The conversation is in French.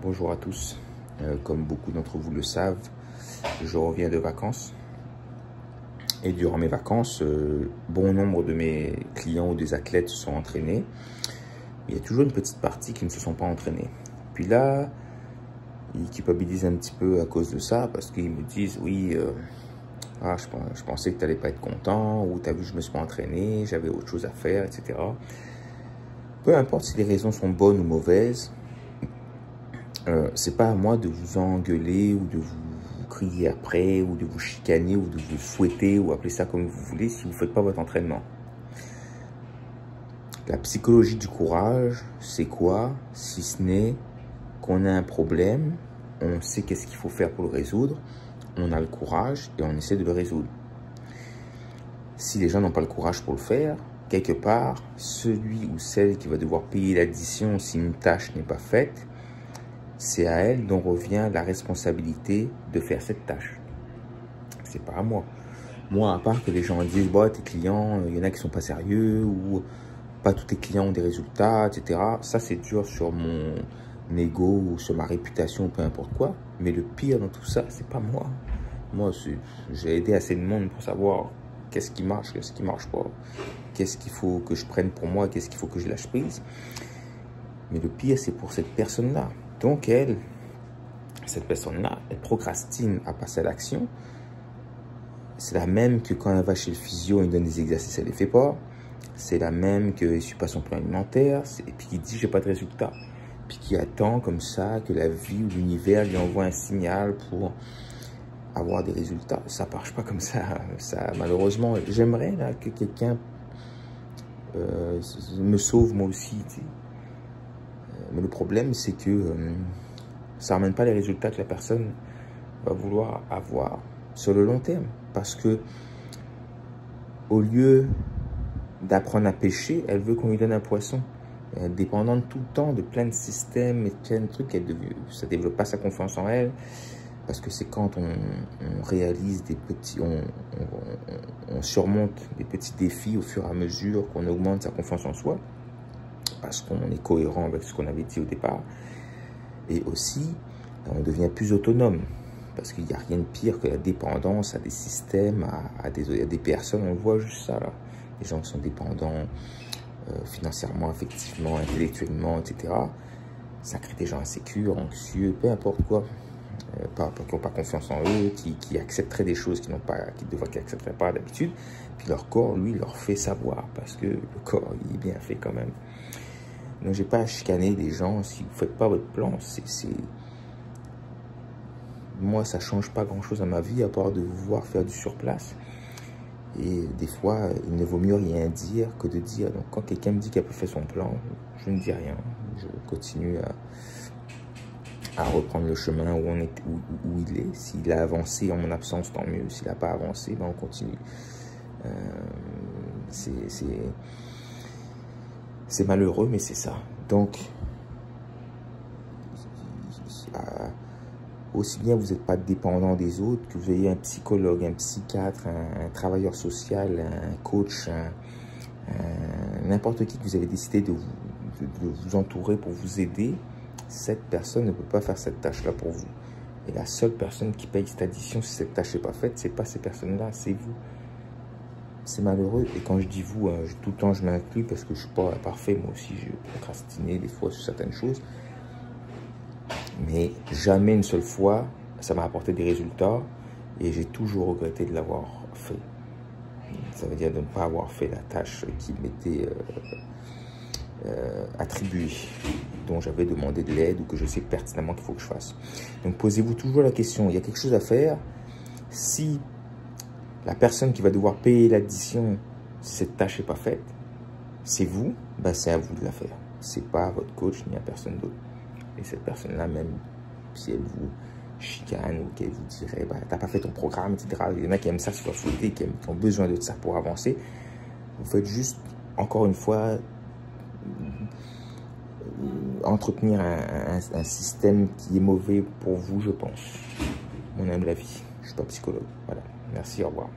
Bonjour à tous. Comme beaucoup d'entre vous le savent, je reviens de vacances. Et durant mes vacances, bon nombre de mes clients ou des athlètes se sont entraînés. Il y a toujours une petite partie qui ne se sont pas entraînés. Puis là, ils culpabilisent un petit peu à cause de ça parce qu'ils me disent « Oui, je pensais que tu n'allais pas être content » ou « Tu as vu, je me suis pas entraîné, j'avais autre chose à faire, etc. » Peu importe si les raisons sont bonnes ou mauvaises, c'est pas à moi de vous engueuler ou de vous crier après ou de vous chicaner ou de vous fouetter ou appeler ça comme vous voulez si vous ne faites pas votre entraînement. La psychologie du courage, c'est quoi? Si ce n'est qu'on a un problème, on sait qu'est-ce qu'il faut faire pour le résoudre, on a le courage et on essaie de le résoudre. Si les gens n'ont pas le courage pour le faire, quelque part, celui ou celle qui va devoir payer l'addition si une tâche n'est pas faite, c'est à elle dont revient la responsabilité de faire cette tâche. C'est pas à moi. Moi, à part que les gens disent, bah, tes clients, il y en a qui sont pas sérieux, ou pas tous tes clients ont des résultats, etc. Ça, c'est dur sur mon ego ou sur ma réputation, peu importe quoi. Mais le pire dans tout ça, c'est pas moi. Moi, j'ai aidé assez de monde pour savoir qu'est-ce qui marche, qu'est-ce qui marche pas. Qu'est-ce qu'il faut que je prenne pour moi, qu'est-ce qu'il faut que je lâche prise. Mais le pire, c'est pour cette personne-là. Donc, cette personne-là, elle procrastine à passer à l'action. C'est la même que quand elle va chez le physio, il donne des exercices, elle ne les fait pas. C'est la même qu'il ne suit pas son plan alimentaire. Et puis qui dit, j'ai pas de résultat. Puis qui attend comme ça que la vie ou l'univers lui envoie un signal pour avoir des résultats. Ça ne marche pas comme ça. Malheureusement, j'aimerais que quelqu'un me sauve moi aussi. Tu sais. Mais le problème, c'est que ça n'amène pas les résultats que la personne va vouloir avoir sur le long terme. Parce que au lieu d'apprendre à pêcher, elle veut qu'on lui donne un poisson. Elle est dépendante tout le temps de plein de systèmes et plein de trucs. Ça ne développe pas sa confiance en elle. Parce que c'est quand on réalise des petits... On surmonte des petits défis au fur et à mesure qu'on augmente sa confiance en soi. Parce qu'on est cohérent avec ce qu'on avait dit au départ. Et aussi, on devient plus autonome. Parce qu'il n'y a rien de pire que la dépendance à des systèmes, à des personnes. On voit juste ça, là. Les gens qui sont dépendants financièrement, affectivement, intellectuellement, etc. Ça crée des gens insécures, anxieux, peu importe quoi. Qui n'ont pas confiance en eux, qui accepteraient des choses qu'ils n'accepteraient pas d'habitude. Puis leur corps, lui, leur fait savoir. Parce que le corps, il est bien fait quand même. Donc, j'ai pas à chicaner des gens si vous ne faites pas votre plan. Moi, ça ne change pas grand-chose à ma vie, à part de vous voir faire du surplace. Et des fois, il ne vaut mieux rien dire que de dire. Donc, quand quelqu'un me dit qu'il a pas fait son plan, je ne dis rien. Je continue à reprendre le chemin où il est. S'il a avancé en mon absence, tant mieux. S'il n'a pas avancé, ben on continue. C'est malheureux, mais c'est ça. Donc, aussi bien vous n'êtes pas dépendant des autres, que vous ayez un psychologue, un psychiatre, un travailleur social, un coach, n'importe qui que vous avez décidé de vous entourer pour vous aider, cette personne ne peut pas faire cette tâche-là pour vous. Et la seule personne qui paye cette addition si cette tâche n'est pas faite, ce n'est pas ces personnes-là, c'est vous. C'est malheureux. Et quand je dis vous, tout le temps je m'inclus parce que je ne suis pas parfait. Moi aussi, j'ai procrastiné des fois sur certaines choses. Mais jamais une seule fois, ça m'a apporté des résultats. Et j'ai toujours regretté de l'avoir fait. Ça veut dire de ne pas avoir fait la tâche qui m'était attribuée, dont j'avais demandé de l'aide ou que je sais pertinemment qu'il faut que je fasse. Donc posez-vous toujours la question, il y a quelque chose à faire. Si la personne qui va devoir payer l'addition, si cette tâche n'est pas faite, c'est vous, ben c'est à vous de la faire. C'est pas à votre coach ni à personne d'autre. Et cette personne-là, même si elle vous chicane ou qu'elle vous dirait, ben, t'as pas fait ton programme, etc. Il y en a qui aiment ça se faire fouetter, qui ont besoin de ça pour avancer. Vous faites juste, encore une fois, entretenir un système qui est mauvais pour vous, je pense. Mon humble avis. Je ne suis pas psychologue. Voilà. Merci, au revoir.